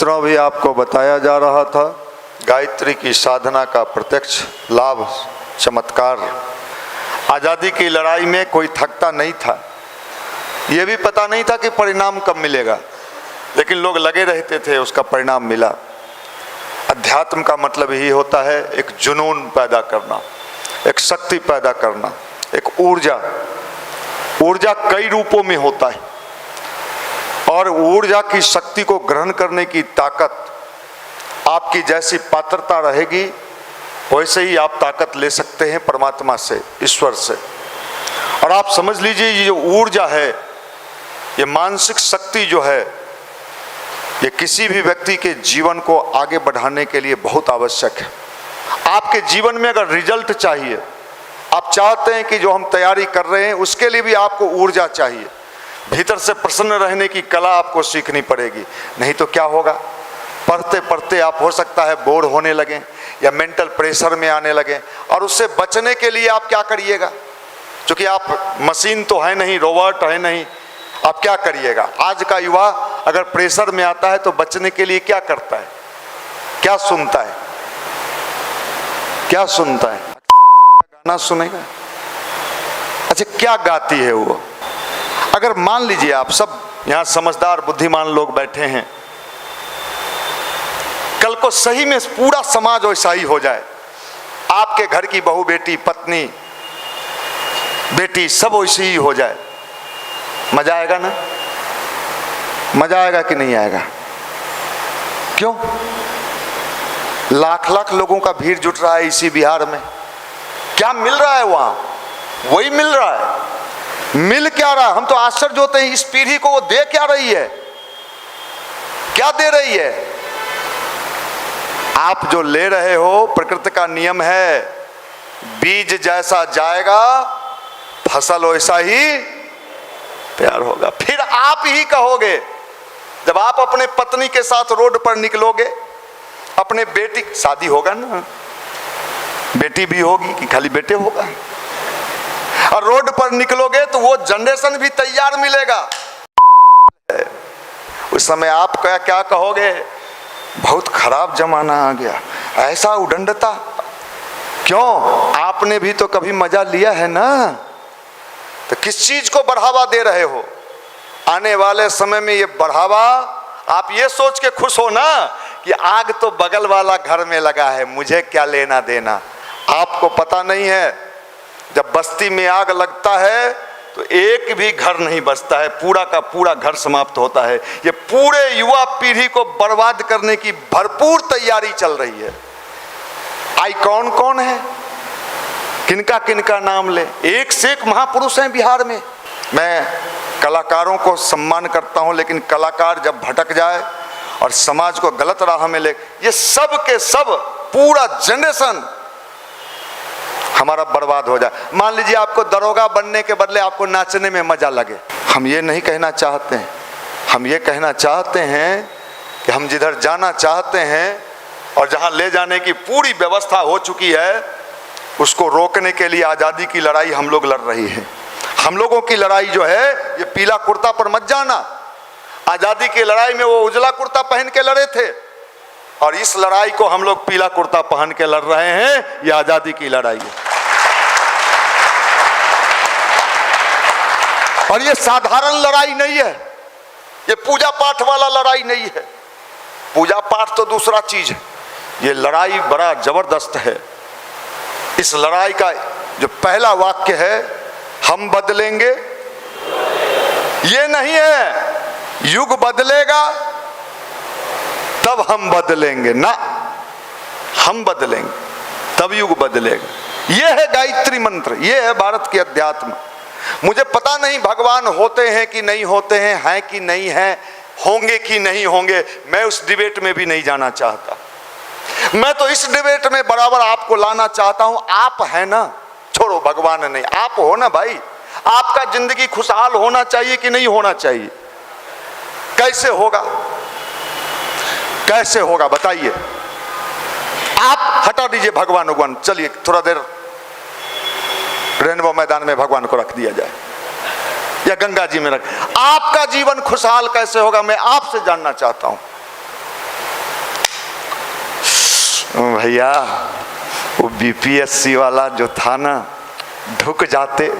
मित्रों, भी आपको बताया जा रहा था गायत्री की साधना का प्रत्यक्ष लाभ चमत्कार। आज़ादी की लड़ाई में कोई थकता नहीं था, ये भी पता नहीं था कि परिणाम कब मिलेगा, लेकिन लोग लगे रहते थे, उसका परिणाम मिला। अध्यात्म का मतलब यही होता है एक जुनून पैदा करना, एक शक्ति पैदा करना, एक ऊर्जा। ऊर्जा कई रूपों में होता है और ऊर्जा की शक्ति को ग्रहण करने की ताकत, आपकी जैसी पात्रता रहेगी वैसे ही आप ताकत ले सकते हैं परमात्मा से, ईश्वर से। और आप समझ लीजिए ये जो ऊर्जा है, ये मानसिक शक्ति जो है, ये किसी भी व्यक्ति के जीवन को आगे बढ़ाने के लिए बहुत आवश्यक है। आपके जीवन में अगर रिजल्ट चाहिए, आप चाहते हैं कि जो हम तैयारी कर रहे हैं उसके लिए भी आपको ऊर्जा चाहिए, भीतर से प्रसन्न रहने की कला आपको सीखनी पड़ेगी। नहीं तो क्या होगा, पढ़ते पढ़ते आप हो सकता है बोर होने लगें या मेंटल प्रेशर में आने लगें, और उससे बचने के लिए आप क्या करिएगा? क्योंकि आप मशीन तो है नहीं, रोबोट है नहीं, आप क्या करिएगा? आज का युवा अगर प्रेशर में आता है तो बचने के लिए क्या करता है? क्या सुनता है? क्या सुनता है? गाना सुनेगा? अच्छा, क्या गाती है वो? अगर मान लीजिए आप सब यहाँ समझदार बुद्धिमान लोग बैठे हैं, कल को सही में पूरा समाज वैसा ही हो जाए, आपके घर की बहू बेटी, पत्नी, बेटी सब वैसे ही हो जाए, मजा आएगा ना? मजा आएगा कि नहीं आएगा? क्यों? लाख लाख लोगों का भीड़ जुट रहा है इसी बिहार में, क्या मिल रहा है वहां? वही मिल रहा है। मिल क्या रहा? हम तो आश्चर्य होते हैं इस पीढ़ी को वो दे क्या रही है, क्या दे रही है? आप जो ले रहे हो, प्रकृति का नियम है, बीज जैसा जाएगा फसल वैसा ही तैयार होगा। फिर आप ही कहोगे, जब आप अपने पत्नी के साथ रोड पर निकलोगे, अपने बेटी, शादी होगा ना, बेटी भी होगी कि खाली बेटे होगा, और रोड पर निकलोगे तो वो जनरेशन भी तैयार मिलेगा। उस समय आप क्या कहोगे? बहुत खराब जमाना आ गया, ऐसा उदंडता। क्यों? आपने भी तो कभी मजा लिया है ना, तो किस चीज को बढ़ावा दे रहे हो? आने वाले समय में ये बढ़ावा आप ये सोच के खुश हो ना कि आग तो बगल वाला घर में लगा है, मुझे क्या लेना देना। आपको पता नहीं है, जब बस्ती में आग लगता है तो एक भी घर नहीं बचता है, पूरा का पूरा घर समाप्त होता है। ये पूरे युवा पीढ़ी को बर्बाद करने की भरपूर तैयारी चल रही है। आई कौन कौन है, किनका किनका नाम ले? एक से एक महापुरुष हैं बिहार में। मैं कलाकारों को सम्मान करता हूं, लेकिन कलाकार जब भटक जाए और समाज को गलत राह में ले, ये सब के सब पूरा जनरेशन हमारा बर्बाद हो जाए। मान लीजिए आपको दरोगा बनने के बदले आपको नाचने में मजा लगे। हम ये नहीं कहना चाहते हैं, हम ये कहना चाहते हैं कि हम जिधर जाना चाहते हैं और जहां ले जाने की पूरी व्यवस्था हो चुकी है, उसको रोकने के लिए आज़ादी की लड़ाई हम लोग लड़ रही है। हम लोगों की लड़ाई जो है, ये पीला कुर्ता पर मत जाना। आज़ादी की लड़ाई में वो उजला कुर्ता पहन के लड़े थे, और इस लड़ाई को हम लोग पीला कुर्ता पहन के लड़ रहे हैं। ये आज़ादी की लड़ाई है, और ये साधारण लड़ाई नहीं है, ये पूजा पाठ वाला लड़ाई नहीं है। पूजा पाठ तो दूसरा चीज है, ये लड़ाई बड़ा जबरदस्त है। इस लड़ाई का जो पहला वाक्य है, हम बदलेंगे, ये नहीं है युग बदलेगा तब हम बदलेंगे ना, हम बदलेंगे तब युग बदलेगा। ये है गायत्री मंत्र, ये है भारत के अध्यात्म। मुझे पता नहीं भगवान होते हैं कि नहीं होते हैं कि नहीं है, होंगे कि नहीं होंगे, मैं उस डिबेट में भी नहीं जाना चाहता। मैं तो इस डिबेट में बराबर आपको लाना चाहता हूं, आप है ना, छोड़ो भगवान नहीं, आप हो ना भाई। आपका जिंदगी खुशहाल होना चाहिए कि नहीं होना चाहिए? कैसे होगा, कैसे होगा बताइए? आप हटा दीजिए भगवान भगवान, चलिए थोड़ा देर रेनबो मैदान में भगवान को रख दिया जाए, या गंगा जी में रख। आपका जीवन खुशहाल कैसे होगा, मैं आपसे जानना चाहता हूं। भैया वो बीपीएससी वाला जो था ना, ढुक जाते।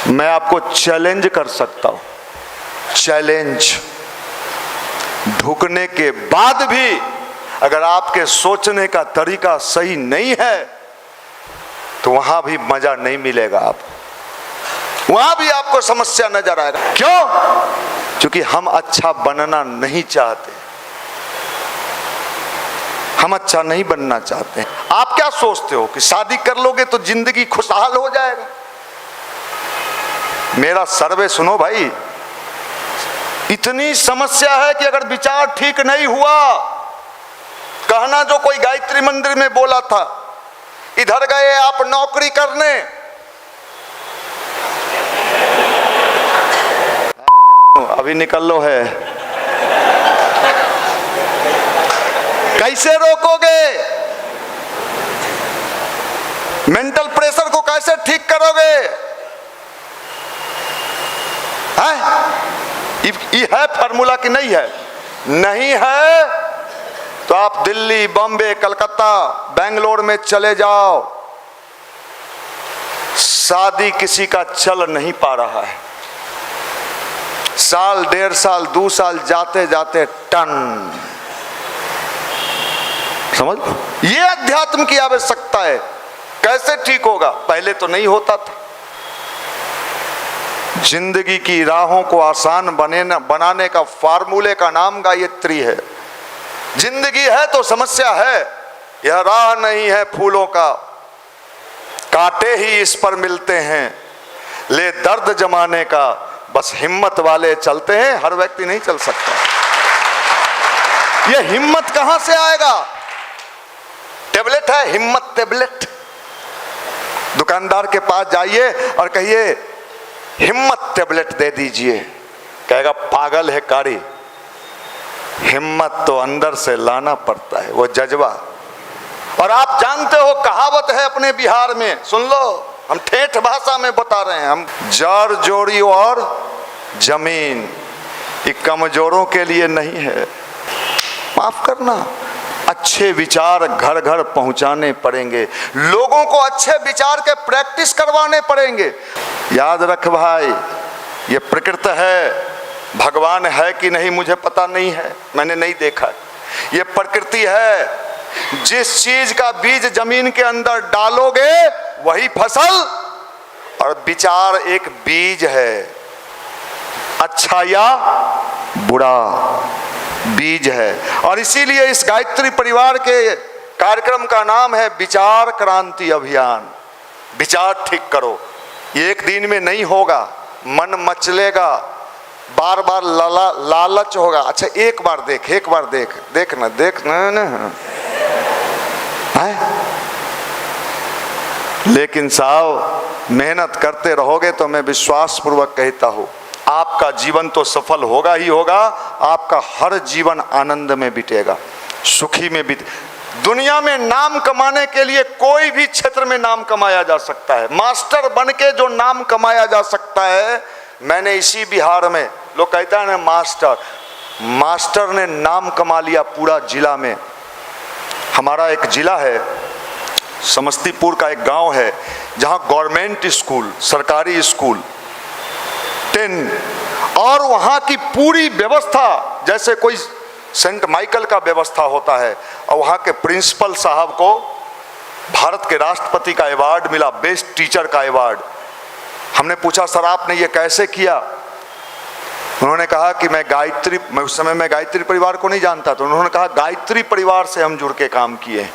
मैं आपको चैलेंज कर सकता हूं, चैलेंज, ढुकने के बाद भी अगर आपके सोचने का तरीका सही नहीं है तो वहां भी मजा नहीं मिलेगा। आप वहां भी आपको समस्या नजर आएगा। क्यों? क्योंकि हम अच्छा बनना नहीं चाहते, हम अच्छा नहीं बनना चाहते। आप क्या सोचते हो कि शादी कर लोगे तो जिंदगी खुशहाल हो जाएगा? मेरा सर्वे सुनो भाई, इतनी समस्या है कि अगर विचार ठीक नहीं हुआ, कहना जो कोई गायत्री मंदिर में बोला था, इधर गए आप नौकरी करने, अभी निकल लो है, कैसे रोकोगे? मेंटल प्रेशर को कैसे ठीक करोगे? ये है फार्मूला कि नहीं है? नहीं है तो आप दिल्ली, बॉम्बे, कलकत्ता, बेंगलोर में चले जाओ। शादी किसी का चल नहीं पा रहा है। साल, 1.5 साल, 2 साल जाते जाते टन। समझ लो, ये अध्यात्म की आवश्यकता है। कैसे ठीक होगा? पहले तो नहीं होता था। जिंदगी की राहों को आसान बनाने का फार्मूले का नाम गायत्री है। जिंदगी है तो समस्या है, यह राह नहीं है फूलों का, कांटे ही इस पर मिलते हैं, ले दर्द जमाने का, बस हिम्मत वाले चलते हैं, हर व्यक्ति नहीं चल सकता। यह हिम्मत कहां से आएगा? टेबलेट है, हिम्मत टेबलेट। दुकानदार के पास जाइए और कहिए हिम्मत टेबलेट दे दीजिए, कहेगा पागल है कारी। हिम्मत तो अंदर से लाना पड़ता है, वो जज्बा। और आप जानते हो, कहावत है अपने बिहार में, सुन लो, हम ठेठ भाषा में बता रहे हैं, हम जड़ जोड़ी और जमीन, ये कमजोरों के लिए नहीं है। माफ करना, अच्छे विचार घर घर पहुंचाने पड़ेंगे, लोगों को अच्छे विचार के प्रैक्टिस करवाने पड़ेंगे। याद रख भाई, ये प्रकृति है, भगवान है कि नहीं मुझे पता नहीं है, मैंने नहीं देखा। ये प्रकृति है, जिस चीज का बीज जमीन के अंदर डालोगे वही फसल। और विचार एक बीज है, अच्छा या बुरा बीज है। और इसीलिए इस गायत्री परिवार के कार्यक्रम का नाम है विचार क्रांति अभियान। विचार ठीक करो, ये एक दिन में नहीं होगा, मन मचलेगा, बार बार लालच होगा। अच्छा एक बार देखना है। लेकिन साहब मेहनत करते रहोगे तो मैं विश्वास पूर्वक कहता हूं, आपका जीवन तो सफल होगा ही होगा, आपका हर जीवन आनंद में बीतेगा, सुखी में बीते। दुनिया में नाम कमाने के लिए कोई भी क्षेत्र में नाम कमाया जा सकता है। मास्टर बन के जो नाम कमाया जा सकता है, मैंने इसी बिहार में, लोग कहता है ना मास्टर ने नाम कमा लिया पूरा जिला में। हमारा एक जिला है, समस्तीपुर का एक गांव है, जहां गवर्नमेंट स्कूल, सरकारी स्कूल 10, और वहां की पूरी व्यवस्था, जैसे कोई सेंट माइकल का व्यवस्था होता है, और वहाँ के प्रिंसिपल साहब को भारत के राष्ट्रपति का अवार्ड मिला, बेस्ट टीचर का अवार्ड। हमने पूछा सर आपने ये कैसे किया? उन्होंने कहा कि मैं उस समय मैं गायत्री परिवार को नहीं जानता, तो उन्होंने कहा गायत्री परिवार से हम जुड़ के काम किए,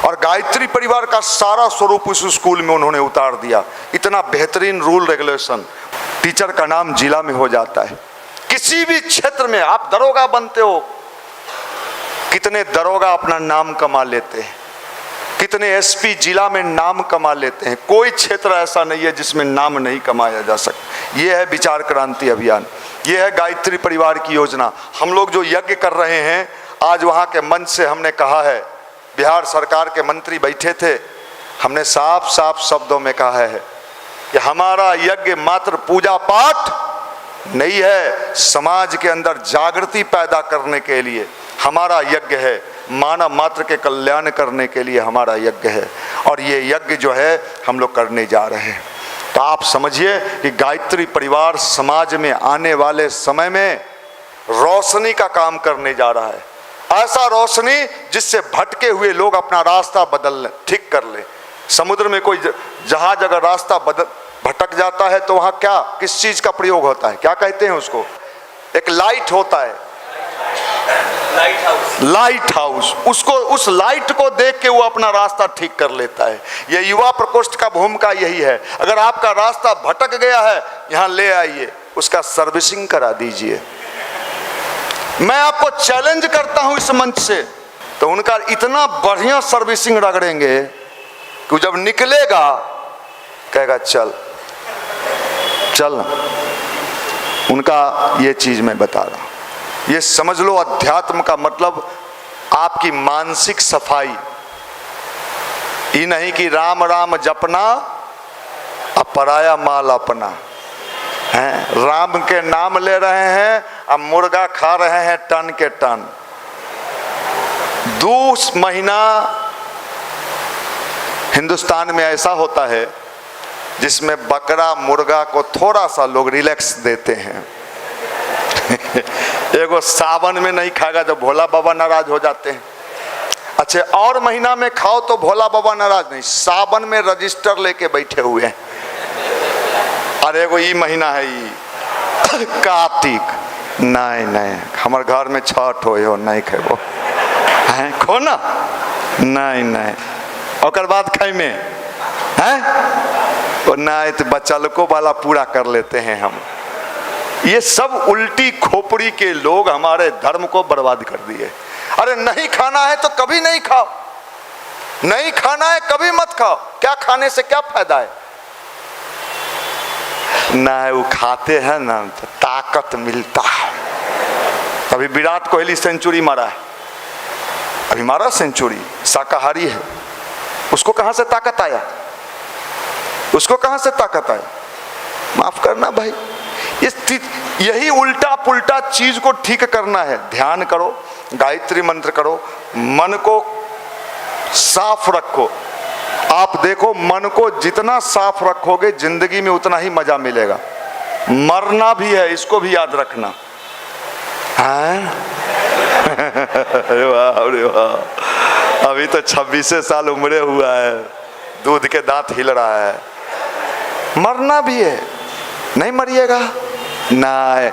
और गायत्री परिवार का सारा स्वरूप उस स्कूल में उन्होंने उतार दिया। इतना बेहतरीन रूल रेगुलेशन, टीचर का नाम जिला में हो जाता है। किसी भी क्षेत्र में आप दरोगा बनते हो, कितने दरोगा अपना नाम कमा लेते हैं, कितने एसपी जिला में नाम कमा लेते हैं। कोई क्षेत्र ऐसा नहीं है जिसमें नाम नहीं कमाया जा सकता। ये है विचार क्रांति अभियान, ये है गायत्री परिवार की योजना। हम लोग जो यज्ञ कर रहे हैं, आज वहाँ के मंच से हमने कहा है, बिहार सरकार के मंत्री बैठे थे, हमने साफ साफ शब्दों में कहा है कि हमारा यज्ञ मात्र पूजा पाठ नहीं है, समाज के अंदर जागृति पैदा करने के लिए हमारा यज्ञ है। मानव मात्र के कल्याण करने के लिए हमारा यज्ञ है, और ये यज्ञ जो है हम लोग करने जा रहे हैं। तो आप समझिए कि गायत्री परिवार समाज में आने वाले समय में रोशनी का काम करने जा रहा है। ऐसा रोशनी जिससे भटके हुए लोग अपना रास्ता बदल लें, ठीक कर ले। समुद्र में कोई जहाज अगर रास्ता भटक जाता है तो वहाँ क्या, किस चीज़ का प्रयोग होता है, क्या कहते हैं उसको? एक लाइट होता है, लाइट हाउस। उसको, उस लाइट को देख के वो अपना रास्ता ठीक कर लेता है। ये युवा प्रकोष्ठ का भूमिका यही है। अगर आपका रास्ता भटक गया है, यहाँ ले आइए, उसका सर्विसिंग करा दीजिए। मैं आपको चैलेंज करता हूं इस मंच से, तो उनका इतना बढ़िया सर्विसिंग रगड़ेंगे कि जब निकलेगा कहेगा चल चल। उनका ये चीज मैं बता रहा हूं। ये समझ लो, अध्यात्म का मतलब आपकी मानसिक सफाई। ये नहीं कि राम राम जपना अब पराया माल अपना है। राम के नाम ले रहे हैं, अब मुर्गा खा रहे हैं टन के टन। 2 महीना हिंदुस्तान में ऐसा होता है जिसमें बकरा मुर्गा को थोड़ा सा लोग रिलैक्स देते हैं। एगो सावन में नहीं खाएगा जब भोला बाबा नाराज हो जाते हैं। अच्छा, और महीना में खाओ तो भोला बाबा नाराज नहीं, सावन में रजिस्टर लेके बैठे हुए हैं। अरे एगो ये महीना है ये कार्तिक, नहीं नहीं हमारे घर में छठ हो नहीं खेबो हैं, खो ना, नहीं नहीं और बाद खाई में हैं, नहीं तो बचलको वाला पूरा कर लेते हैं हम। ये सब उल्टी खोपड़ी के लोग हमारे धर्म को बर्बाद कर दिए। अरे नहीं खाना है तो कभी नहीं खाओ, नहीं खाना है कभी मत खाओ, क्या खाने से क्या फायदा है? नहीं वो खाते हैं ना तो ताकत मिलता है। अभी विराट कोहली सेंचुरी मारा है, अभी मारा सेंचुरी, शाकाहारी है, उसको कहां से ताकत आया? उसको कहां से ताकत आया? माफ करना भाई, यही उल्टा पुल्टा चीज को ठीक करना है। ध्यान करो, गायत्री मंत्र करो, मन को साफ रखो। आप देखो, मन को जितना साफ रखोगे जिंदगी में उतना ही मजा मिलेगा। मरना भी है, इसको भी याद रखना। वाह अरे वाह, अभी तो 26 साल उम्र हुआ है, दूध के दांत हिल रहा है। मरना भी है, नहीं मरिएगा? नहीं,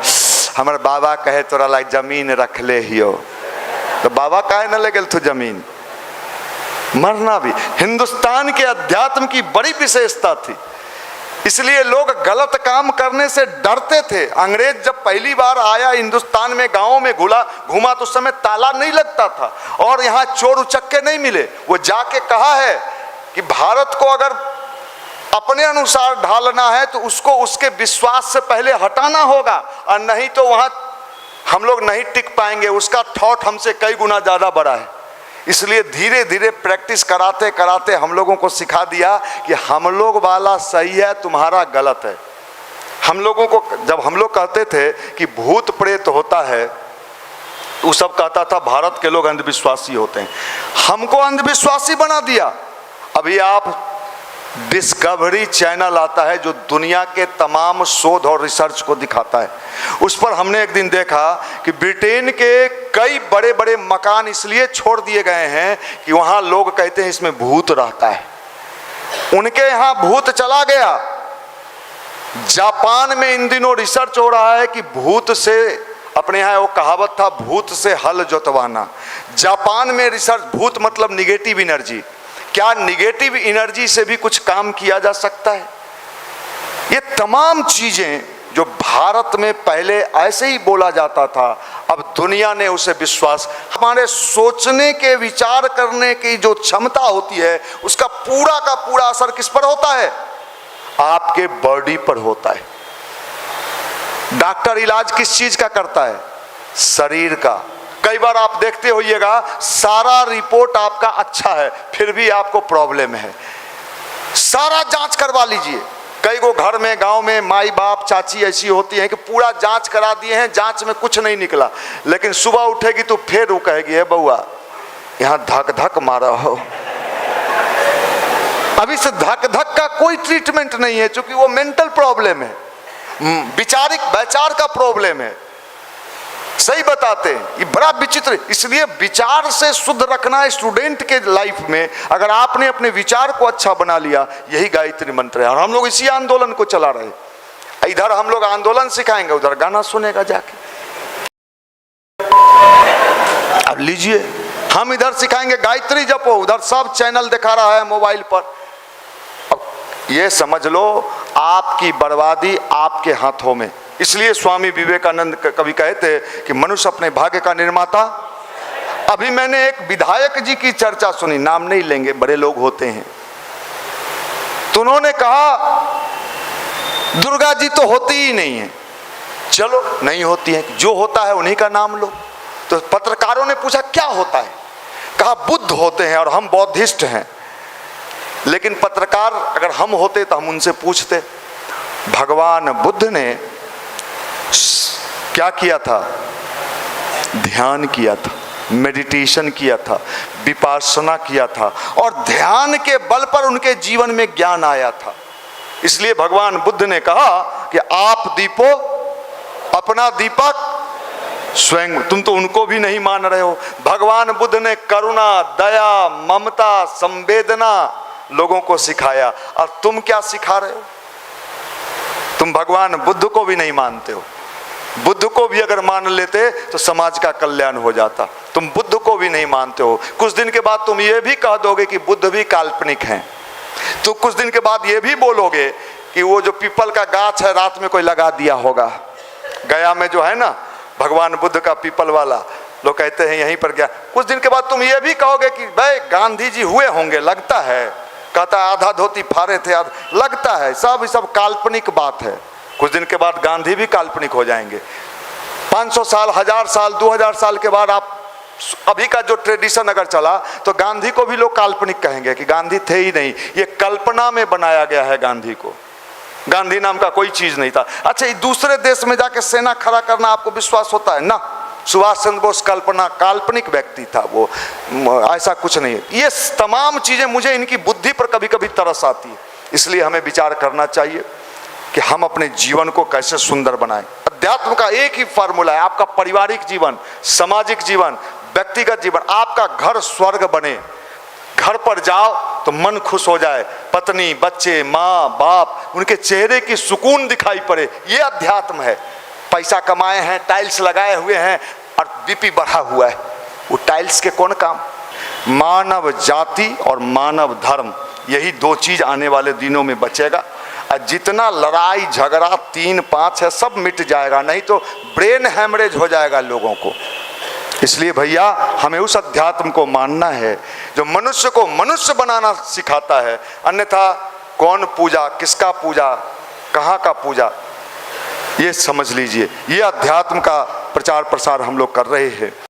हमारे बाबा कहे तोरा लाइक जमीन रख ले हियो, तो बाबा काहे न लगल तू जमीन? मरना भी हिंदुस्तान के अध्यात्म की बड़ी विशेषता थी, इसलिए लोग गलत काम करने से डरते थे। अंग्रेज जब पहली बार आया हिंदुस्तान में, गांवों में घूमा तो उस समय ताला नहीं लगता था और यहाँ चोर उचक्के नहीं मिले। वो जाके कहा है कि भारत को अगर अपने अनुसार ढालना है तो उसको उसके विश्वास से पहले हटाना होगा, और नहीं तो वहाँ हम लोग नहीं टिक पाएंगे। उसका थॉट हमसे कई गुना ज़्यादा बड़ा है। इसलिए धीरे धीरे प्रैक्टिस कराते कराते हम लोगों को सिखा दिया कि हम लोग वाला सही है, तुम्हारा गलत है। हम लोगों को जब हम लोग कहते थे कि भूत प्रेत होता है, वो सब कहता था भारत के लोग अंधविश्वासी होते हैं। हमको अंधविश्वासी बना दिया। अभी आप डिस्कवरी चैनल आता है जो दुनिया के तमाम शोध और रिसर्च को दिखाता है। उस पर हमने एक दिन देखा कि ब्रिटेन के कई बड़े बड़े मकान इसलिए छोड़ दिए गए हैं कि वहाँ लोग कहते हैं इसमें भूत रहता है। उनके यहाँ भूत चला गया। जापान में इन दिनों रिसर्च हो रहा है कि भूत से, अपने यहाँ वो कहावत था भूत से हल जोतवाना। जापान में रिसर्च, भूत मतलब निगेटिव एनर्जी, क्या निगेटिव एनर्जी से भी कुछ काम किया जा सकता है? ये तमाम चीजें जो भारत में पहले ऐसे ही बोला जाता था, अब दुनिया ने उसे विश्वास। हमारे सोचने के, विचार करने की जो क्षमता होती है, उसका पूरा का पूरा असर किस पर होता है? आपके बॉडी पर होता है। डॉक्टर इलाज किस चीज का करता है? शरीर का। कई बार आप देखते होइएगा सारा रिपोर्ट आपका अच्छा है, फिर भी आपको प्रॉब्लम है। सारा जांच करवा लीजिए। कई गो घर में, गांव में माई बाप चाची ऐसी होती हैं कि पूरा जांच करा दिए हैं, जांच में कुछ नहीं निकला, लेकिन सुबह उठेगी तो फिर वो कहेगी है बउआ यहां धक धक मारा हो। अभी से धक धक का कोई ट्रीटमेंट नहीं है, क्योंकि वो मेंटल प्रॉब्लम है, विचार का प्रॉब्लम है। सही बताते हैं, ये बड़ा विचित्र। इसलिए विचार से शुद्ध रखना है स्टूडेंट के लाइफ में। अगर आपने अपने विचार को अच्छा बना लिया, यही गायत्री मंत्र है। और हम लोग इसी आंदोलन को चला रहे हैं। इधर हम लोग आंदोलन सिखाएंगे, उधर गाना सुनेगा जाके। अब लीजिए, हम इधर सिखाएंगे गायत्री जपो, उधर सब चैनल दिखा रहा है मोबाइल पर। अब ये समझ लो, आपकी बर्बादी आपके हाथों में। इसलिए स्वामी विवेकानंद कभी कहते कि मनुष्य अपने भाग्य का निर्माता। अभी मैंने एक विधायक जी की चर्चा सुनी, नाम नहीं लेंगे, बड़े लोग होते हैं, तो उन्होंने कहा दुर्गा जी तो होती ही नहीं है। चलो नहीं होती है, जो होता है उन्हीं का नाम लो। तो पत्रकारों ने पूछा क्या होता है, कहा बुद्ध होते हैं और हम बौद्धिस्ट हैं। लेकिन पत्रकार अगर हम होते तो हम उनसे पूछते, भगवान बुद्ध ने क्या किया था? ध्यान किया था, मेडिटेशन किया था, विपश्यना किया था, और ध्यान के बल पर उनके जीवन में ज्ञान आया था। इसलिए भगवान बुद्ध ने कहा कि आप दीपो अपना दीपक स्वयं। तुम तो उनको भी नहीं मान रहे हो। भगवान बुद्ध ने करुणा, दया, ममता, संवेदना लोगों को सिखाया, और तुम क्या सिखा रहे हो? तुम भगवान बुद्ध को भी नहीं मानते हो। बुद्ध को भी अगर मान लेते तो समाज का कल्याण हो जाता। तुम बुद्ध को भी नहीं मानते हो। कुछ दिन के बाद तुम ये भी कह दोगे कि बुद्ध भी काल्पनिक हैं। तो कुछ दिन के बाद ये भी बोलोगे कि वो जो पीपल का गाछ है रात में कोई लगा दिया होगा। गया में जो है ना भगवान बुद्ध का पीपल वाला, लोग कहते हैं यहीं पर गया। कुछ दिन के बाद तुम ये भी कहोगे कि भाई गांधी जी हुए होंगे, लगता है। कहता है आधा धोती फाड़े थे, लगता है। सब काल्पनिक बात है। कुछ दिन के बाद गांधी भी काल्पनिक हो जाएंगे। 500 साल, 1000 साल, 2000 साल के बाद आप अभी का जो ट्रेडिशन अगर चला तो गांधी को भी लोग काल्पनिक कहेंगे कि गांधी थे ही नहीं, ये कल्पना में बनाया गया है गांधी को। गांधी नाम का कोई चीज नहीं था। अच्छा, दूसरे देश में जाके सेना खड़ा करना आपको विश्वास होता है ना? सुभाष चंद्र बोस काल्पनिक व्यक्ति था वो, ऐसा कुछ नहीं है। ये तमाम चीजें, मुझे इनकी बुद्धि पर कभी कभी तरस आती है। इसलिए हमें विचार करना चाहिए कि हम अपने जीवन को कैसे सुंदर बनाएं। अध्यात्म का एक ही फार्मूला है, आपका पारिवारिक जीवन, सामाजिक जीवन, व्यक्तिगत जीवन, आपका घर स्वर्ग बने। घर पर जाओ तो मन खुश हो जाए, पत्नी, बच्चे, माँ, बाप, उनके चेहरे की सुकून दिखाई पड़े। ये अध्यात्म है। पैसा कमाए हैं, टाइल्स लगाए हुए हैं और बीपी बढ़ा हुआ है, वो टाइल्स के कौन काम? मानव जाति और मानव धर्म, यही दो चीज आने वाले दिनों में बचेगा। जितना लड़ाई झगड़ा 3-5 है सब मिट जाएगा, नहीं तो ब्रेन हैमरेज हो जाएगा लोगों को। इसलिए भैया हमें उस अध्यात्म को मानना है जो मनुष्य को मनुष्य बनाना सिखाता है। अन्यथा कौन पूजा, किसका पूजा, कहाँ का पूजा, ये समझ लीजिए। ये अध्यात्म का प्रचार प्रसार हम लोग कर रहे हैं।